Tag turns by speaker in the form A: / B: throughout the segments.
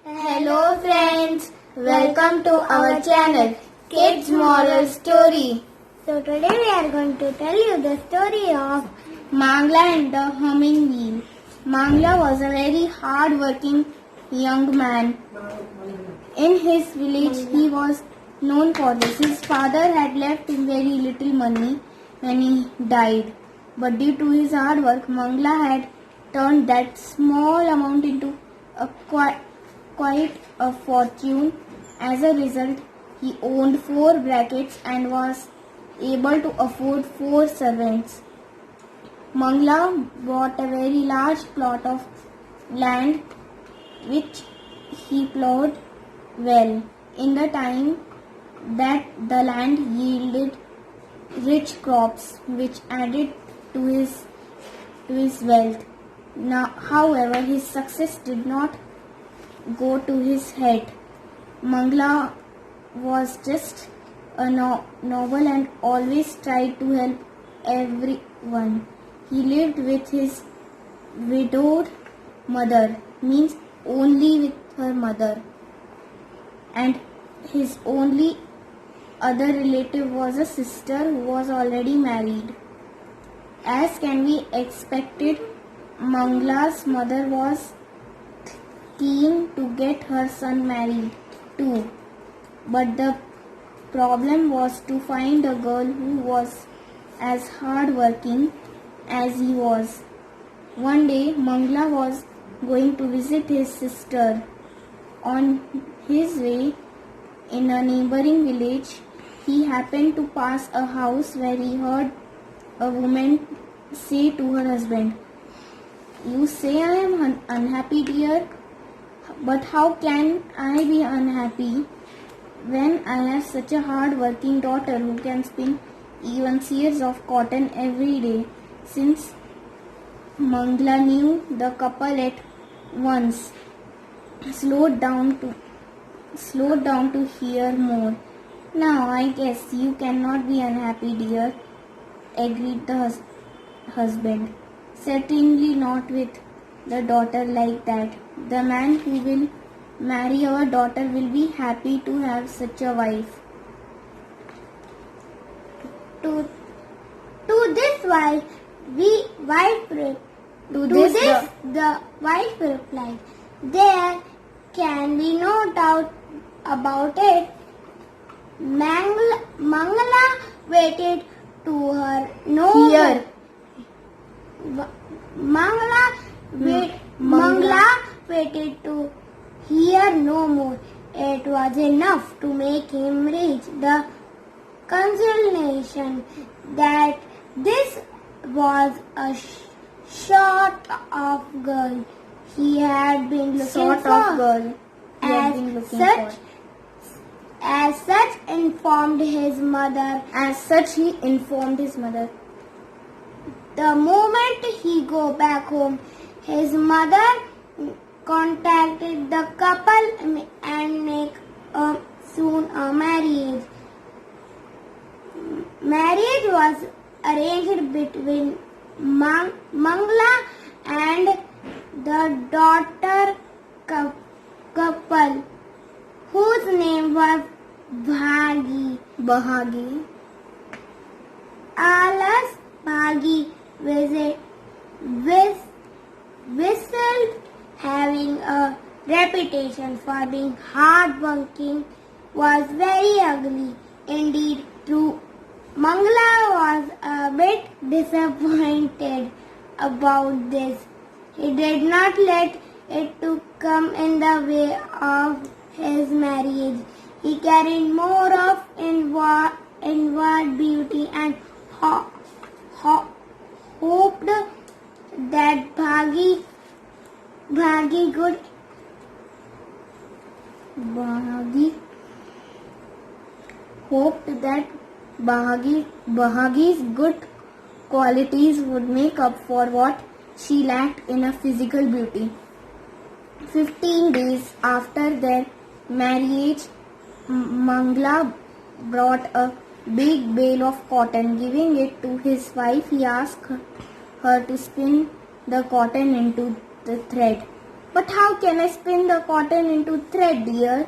A: Hello friends, welcome to our channel Kids Moral Story.
B: So today we are going to tell you the story of
A: Mangla and the Humming Wheel. Mangla was a very hard-working young man. In his village he was known for this. His father had left him very little money when he died. But due to his hard work, Mangla had turned that small amount into quite a fortune. As a result, he owned 4 brackets and was able to afford 4 servants. Mangla bought a very large plot of land which he plowed well. In the time that the land yielded rich crops which added to his wealth. Now, however, his success did not go to his head. Mangla was just a noble and always tried to help everyone. He lived with his widowed mother, means only with her mother, and his only other relative was a sister who was already married. As can be expected, Mangla's mother was keen to get her son married too. But the problem was to find a girl who was as hard-working as he was. One day, Mangla was going to visit his sister. On his way in a neighboring village, he happened to pass a house where he heard a woman say to her husband, "You say I am unhappy, dear, but how can I be unhappy when I have such a hard-working daughter who can spin even sears of cotton every day?" Since Mangla knew the couple at once, slowed down to hear more. "Now I guess you cannot be unhappy, dear," agreed the husband. "Certainly not with the daughter like that. The man who will marry our daughter will be happy to have such a wife."
B: to this the wife replied, "There can be no doubt about it." Mangala waited to her no
A: Here.
B: Mangla waited to hear no more. It was enough to make him reach the consolation that this was a sort of girl he had been looking for. As such, informed his mother.
A: He informed his mother.
B: The moment he go back home, his mother contacted the couple and make soon a marriage. Marriage was arranged between Mangla and the daughter couple, whose name was Bahagi. Alas, Bahagi whistled, having a reputation for being hard-working, was very ugly. Indeed, true. Mangla was a bit disappointed about this. He did not let it to come in the way of his marriage. He carried more of inward beauty and hoped that Bahagi
A: Bahagi's good qualities would make up for what she lacked in a physical beauty. 15 days after their marriage, Mangla brought a big bale of cotton. Giving it to his wife, he asked her to spin the cotton into the thread. But how can I spin the cotton into thread, dear?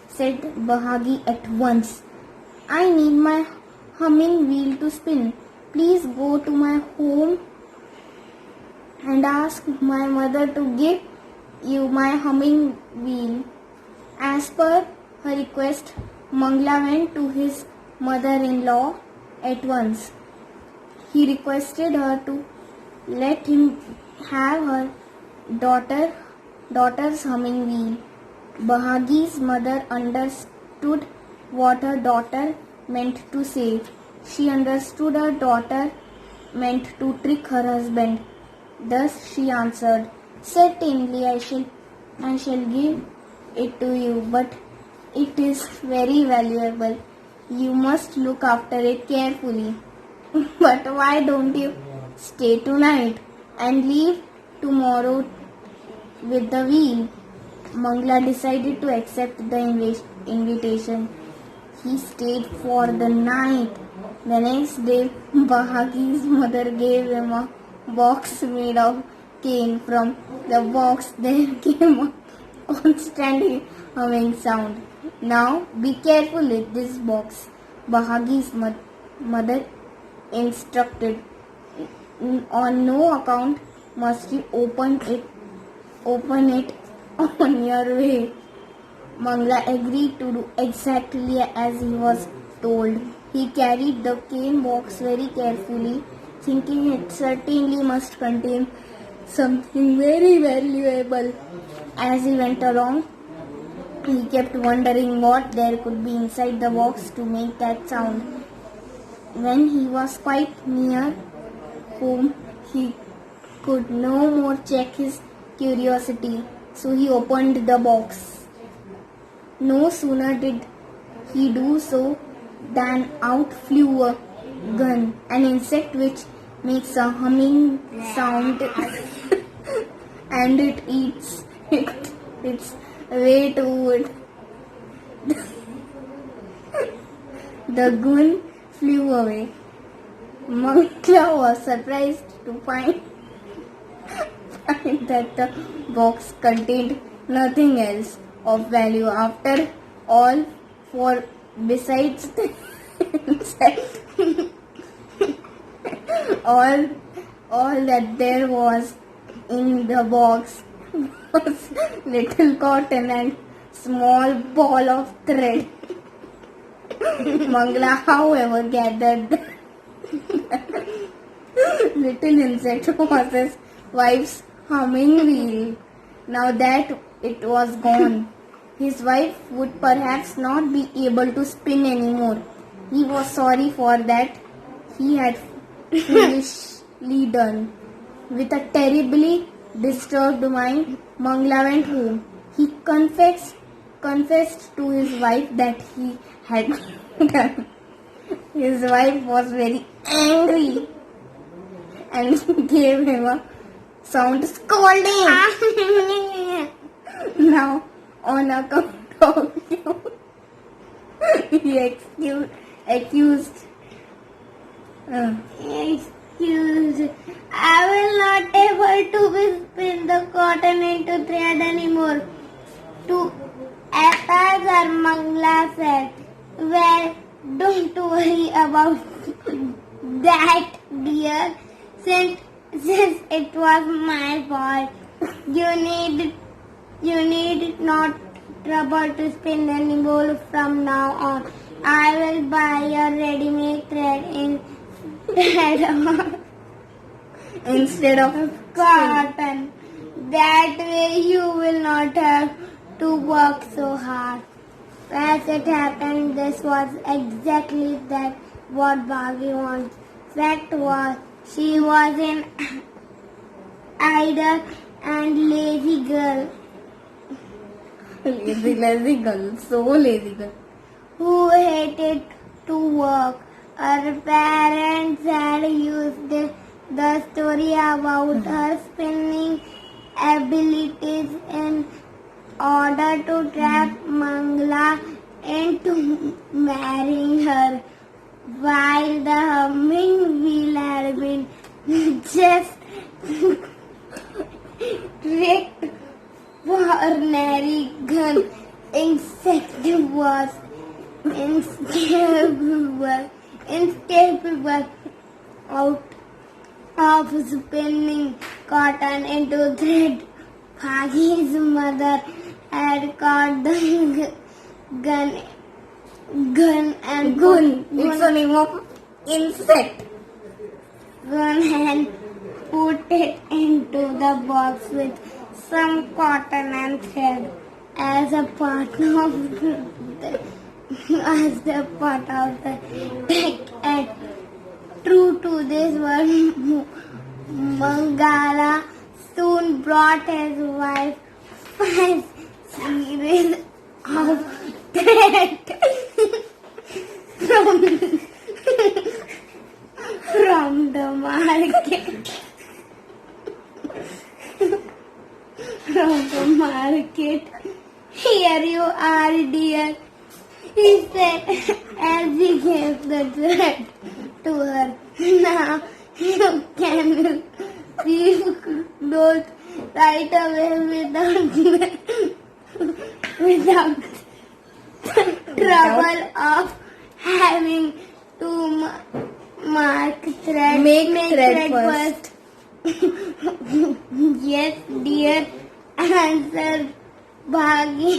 A: Said Bahagi at once. I need my humming wheel to spin. Please go to my home and ask my mother to give you my humming wheel. As per her request, Mangla went to his mother-in-law at once. He requested her to let him have her daughter's humming wheel. Bahagi's mother understood what her daughter meant to say. She understood her daughter meant to trick her husband. Thus she answered, "Certainly I shall give it to you, but it is very valuable. You must look after it carefully." "But why don't you stay tonight and leave tomorrow with the wheel?" Mangla decided to accept the invitation. He stayed for the night. The next day, Bahagi's mother gave him a box made of cane. From the box there came a constant humming sound. "Now be careful with this box," Bahagi's mother instructed. "On no account must you open it on your way." Mangla agreed to do exactly as he was told. He carried the cane box very carefully, thinking it certainly must contain something very valuable. As he went along, he kept wondering what there could be inside the box to make that sound. When he was quite near home, he could no more check his curiosity, so he opened the box. No sooner did he do so than out flew a gun, an insect which makes a humming sound and it eats its way to it. The gun flew away. Mangla was surprised to find that the box contained nothing else of value after all, for besides the insect, all that there was in the box was little cotton and small ball of thread. Mangla, however, gathered the little insect was his wife's humming wheel. Now that it was gone, his wife would perhaps not be able to spin anymore. He was sorry for that he had foolishly done. With a terribly disturbed mind, Mangla went home. He confessed to his wife that he had done. His wife was very angry and gave him a sound scolding. Now, on account of you, he accused.
B: I will not able to spin the cotton into thread anymore. To Apazar, Mangla said, "Well, don't worry about that, dear. Since it was my fault, you need not trouble to spin anymore from now on. I will buy a ready-made thread
A: Instead of
B: cotton. That way you will not have to work so hard." As it happened, this was exactly what Bhagi wanted. Fact was, she was an idle and lazy girl
A: lazy girl, so lazy girl.
B: who hated to work. Her parents had used the story about her spinning abilities in order to trap Mangla into marrying her, while the humming wheel had been just tricked was incapable out of spinning cotton into thread. Bhagi's mother had caught the gun and
A: Gun. It's the name of insect.
B: gun and put it into the box with some cotton and thread as a part of the deck. And true to this one, Mangala soon brought his wife 5 series of thread from the market. From the market. Here you are, dear, he said as he gave the thread to her. Now you can see clothes right away without trouble of having to mark thread.
A: Make thread
B: first. Yes, dear, answered Bhagi,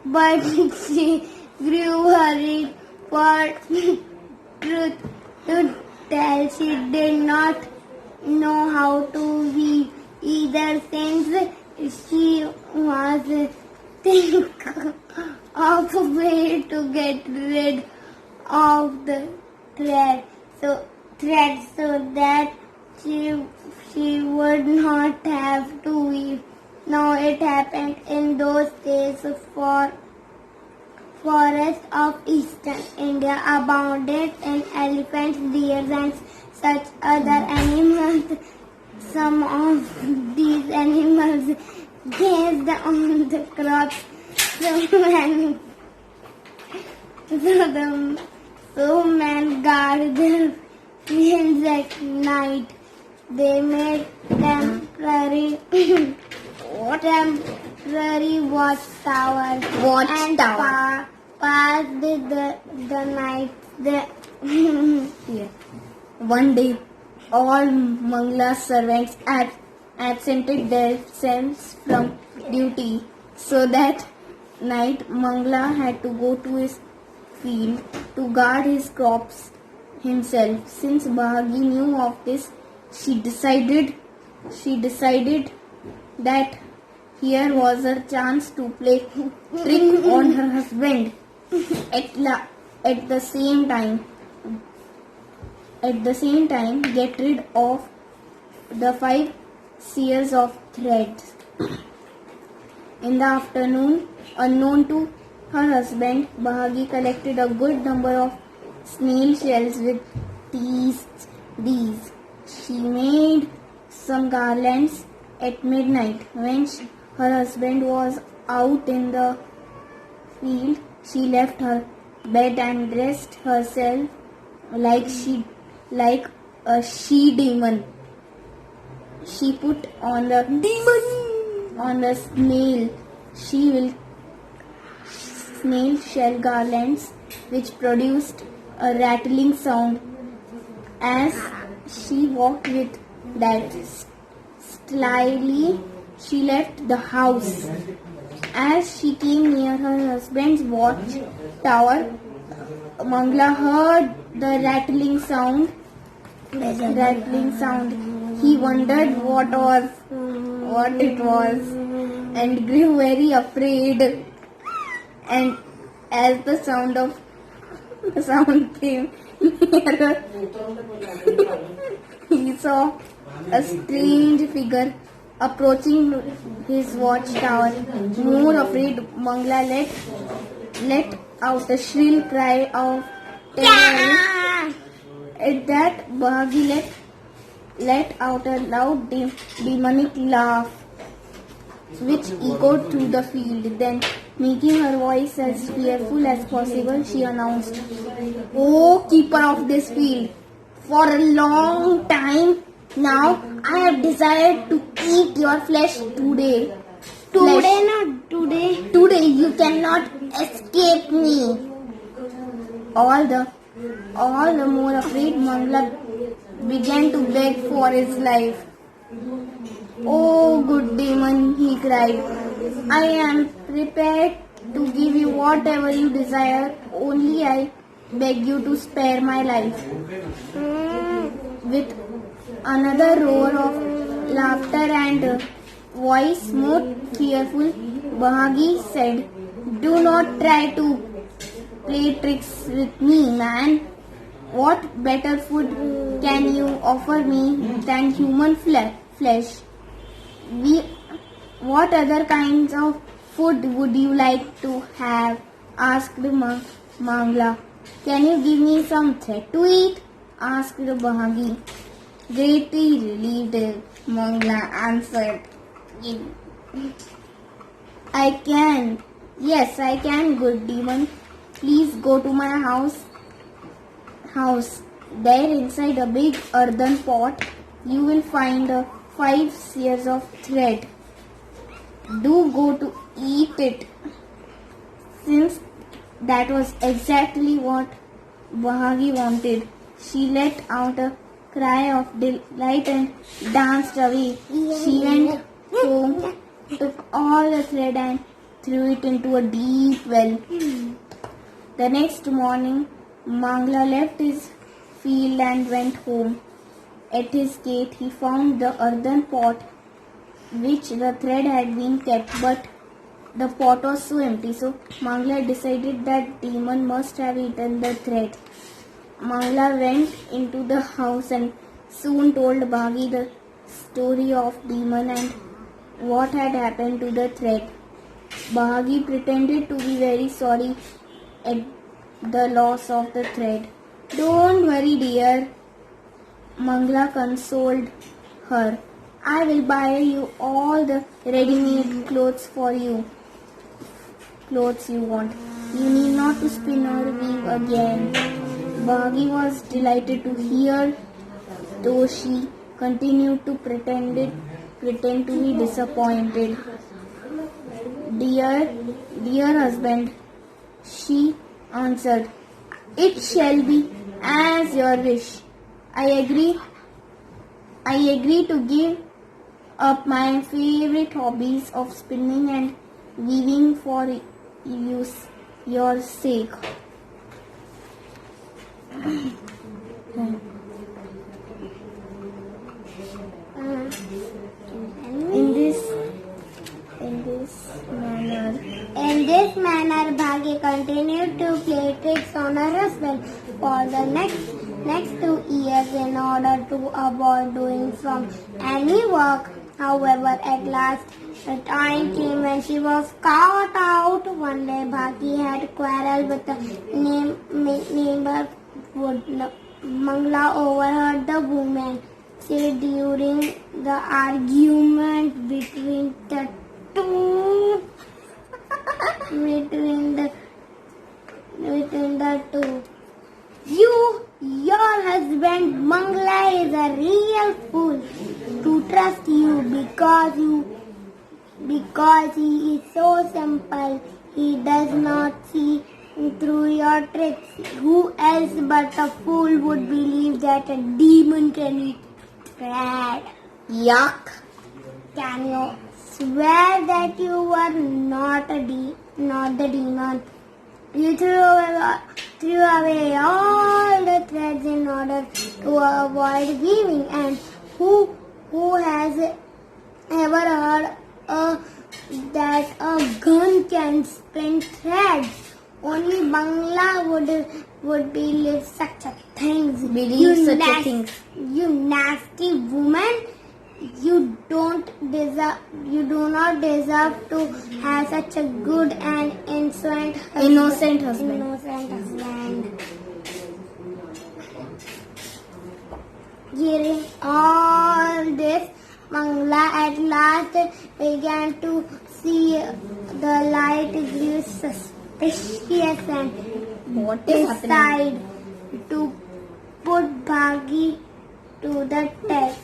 B: but she grew worried. For truth to tell, she did not know how to weave either, since she was thinking of a way to get rid of the thread so that she would not have to weave. Now it happened in those days forests of eastern India abounded in elephants, deers and such other animals. Some of these animals grazed on the crops. So men guard their fields at night. They made temporary watchtowers and passed the night there.
A: Yeah. One day, all Mangla's servants absented themselves from duty, so that night Mangla had to go to his field to guard his crops himself. Since Bhagi knew of this, she decided that here was a chance to play trick on her husband. At the same time, get rid of the 5 seals of threads. In the afternoon, unknown to her husband, Bhagi collected a good number of snail shells with these. She made some garlands at midnight. When her husband was out in the field, she left her bed and dressed herself like a she demon. She put on the snail shell garlands, which produced a rattling sound. As she walked with that slyly, she left the house. As she came near her husband's watch tower, Mangla heard the rattling sound. He wondered what it was, and grew very afraid. And as the sound came nearer, he saw a strange figure approaching his watchtower. More afraid, Mangla let out a shrill cry of terror. At that, Bhagi let out a loud demonic laugh, which echoed through the field. Then, making her voice as fearful as possible, she announced, "O keeper of this field, for a long time now I have desired to eat your flesh today.
B: Today, not today.
A: Today you cannot escape me. All the more afraid, Mangla began to beg for his life. Oh, good demon, he cried. I am prepared to give you whatever you desire, only I beg you to spare my life. With another roar of laughter and voice more fearful, Bahagi said, Do not try to play tricks with me, man. What better food can you offer me than human flesh? What other kinds of food would you like to have? Asked Mangla. Can you give me some thread to eat? Asked Bahagi. Greatly relieved, Mangla answered. I can. Yes, I can, good demon. Please go to my house. There inside a big earthen pot, you will find 5 sears of thread. Do go to eat it. Since that was exactly what Bahagi wanted, she let out a cry of delight and danced away. She went home, took all the thread and threw it into a deep well. The next morning, Mangla left his field and went home. At his gate, he found the earthen pot which the thread had been kept, but the pot was so empty. So Mangla decided that demon must have eaten the thread. Mangla went into the house and soon told Bahagi the story of demon and what had happened to the thread. Bahagi pretended to be very sorry at the loss of the thread. Don't worry, dear, Mangla consoled her. I will buy you all the ready-made clothes you want. You need not to spin or weave again. Bahagi was delighted to hear, though she continued to pretend to be disappointed. Dear husband, she answered, it shall be as your wish. I agree to give up my favorite hobbies of spinning and weaving for your sake.
B: In this manner, Bhagi continued to play tricks on her husband for the next 2 years in order to avoid doing from any work. However, at last, the time came when she was caught out. One day, Bhagi had quarreled with the neighbor. Mangla overheard the woman say during the argument between the two. Your husband Mangla is a real fool to trust you because he is so simple. He does not see through your tricks. Who else but a fool would believe that a demon can eat thread?
A: Yuck!
B: Can you swear that you were not the demon? You threw away all the threads in order to avoid weaving. And who has ever heard that a gun can spin threads? Only Bangla would believe such a thing. You nasty woman. You do not deserve to have such a good and innocent husband. Hearing all this, Mangla at last began to see the light grew suspicious and decided to put Bhagi to the test.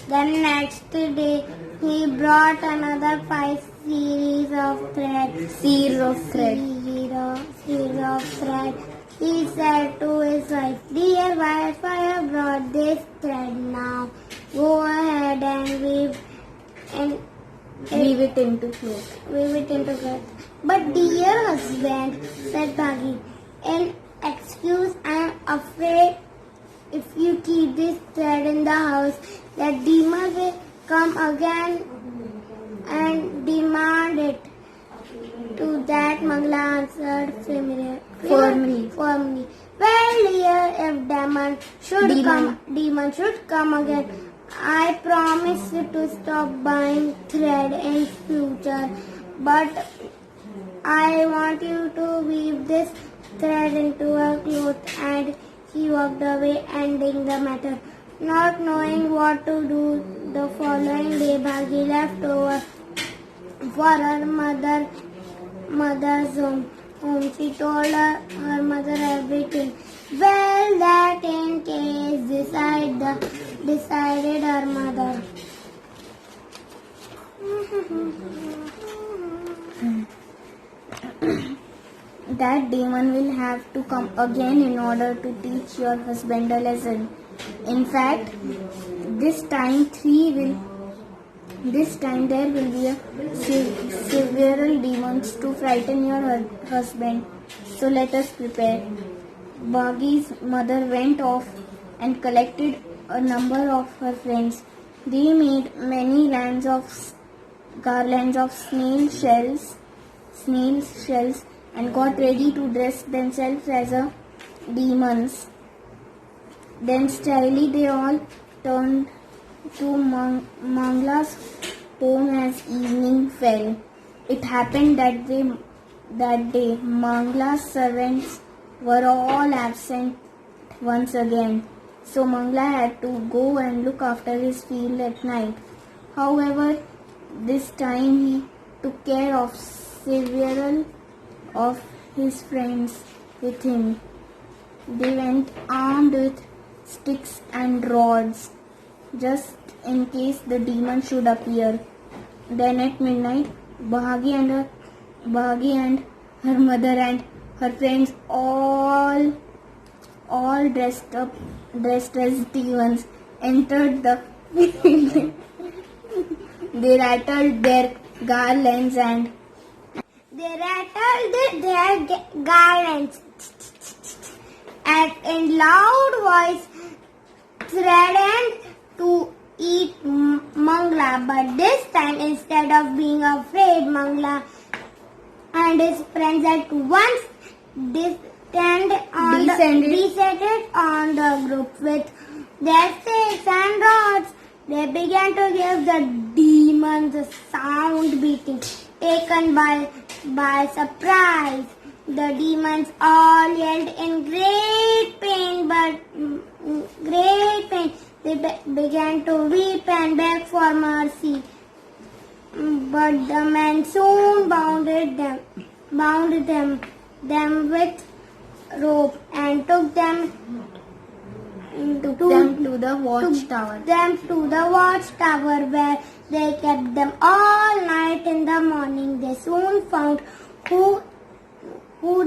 B: The next day, he brought another 5 series of thread.
A: Series of thread.
B: Series of thread. He said to his wife, "Dear wife, I have brought this thread now. Go ahead and weave
A: Weave it into cloth.
B: Weave it into cloth." "But dear husband," said Bhagi, "in excuse, I am afraid if you keep this thread in the house, the demon will come again and demand it." To that Mangla answered firmly, "Well, dear, if demon should come again, I promise to stop buying thread in future. But I want you to weave this thread into a cloth." And he walked away, ending the matter. Not knowing what to do, the following day Bhagi left over for her mother's home. She told her mother everything. "Well, that in case," decided her mother.
A: That demon will have to come again in order to teach your husband a lesson. In fact, this time there will be several demons to frighten your husband. So let us prepare. Bhagi's mother went off and collected a number of her friends. They made many garlands of snail shells and got ready to dress themselves as a demons. Then steadily they all turned to Mangla's home as evening fell. It happened that day Mangla's servants were all absent once again. So Mangla had to go and look after his field at night. However, this time he took care of several of his friends with him. They went armed with sticks and rods, just in case the demon should appear. Then at midnight, Bhagi and her mother and her friends all dressed as demons entered the field. They rattled their garlands and
B: in loud voice threatened to eat Mangla. But this time, instead of being afraid, Mangla and his friends at once descended on the group with their sticks and rods. They began to give the demons a sound beating. Taken by surprise, the demons all yelled in great pain. They began to weep and beg for mercy. But the men soon bound them with rope and took them
A: to the
B: watchtower, where they kept them all night. In the morning, they soon found who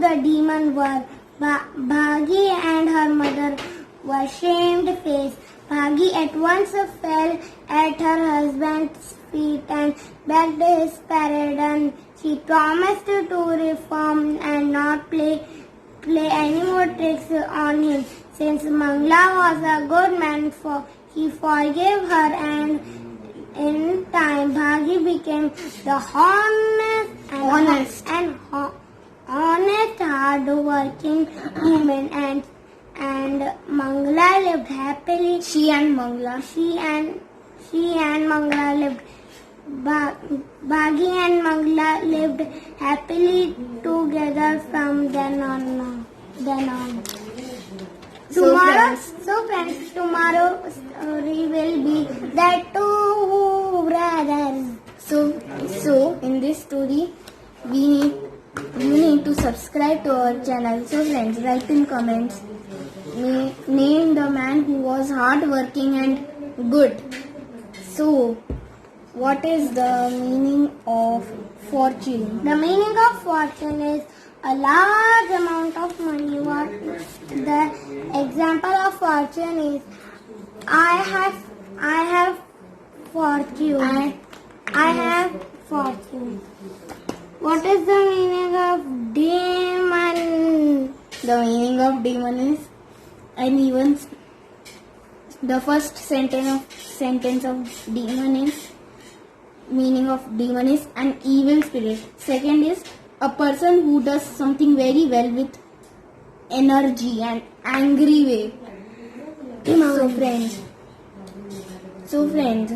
B: the demon were. Bhagi and her mother were shamefaced. Bhagi at once fell at her husband's feet and begged his pardon. She promised to reform and not play any more tricks on him. Since Mangla was a good man, he forgave her, and in time Bhagi became the honest, hard-working woman, and Mangla lived happily.
A: She and Mangla
B: lived. Bhagi and Mangla lived happily together from then on. Tomorrow story will be the two brothers.
A: So in this story, you need to subscribe to our channel. So friends, write in comments. Name the man who was hard working and good. So, what is the meaning of fortune?
B: The meaning of fortune is a large amount of money. What the example of fortune is, I have fortune. I have fortune. What is the meaning of demon?
A: The meaning of demon is an even. The first sentence of demon is meaning of demon is an evil spirit. Second is a person who does something very well with energy and angry way. So friends,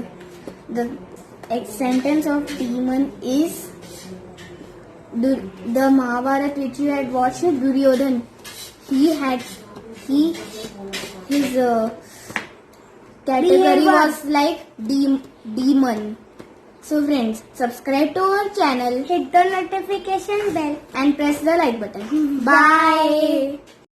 A: the sentence of demon is the Mahabharata which you had watched. Duryodhan, his category was like demon. So friends, subscribe to our channel,
B: Hit the notification bell.
A: and press the like button. Bye.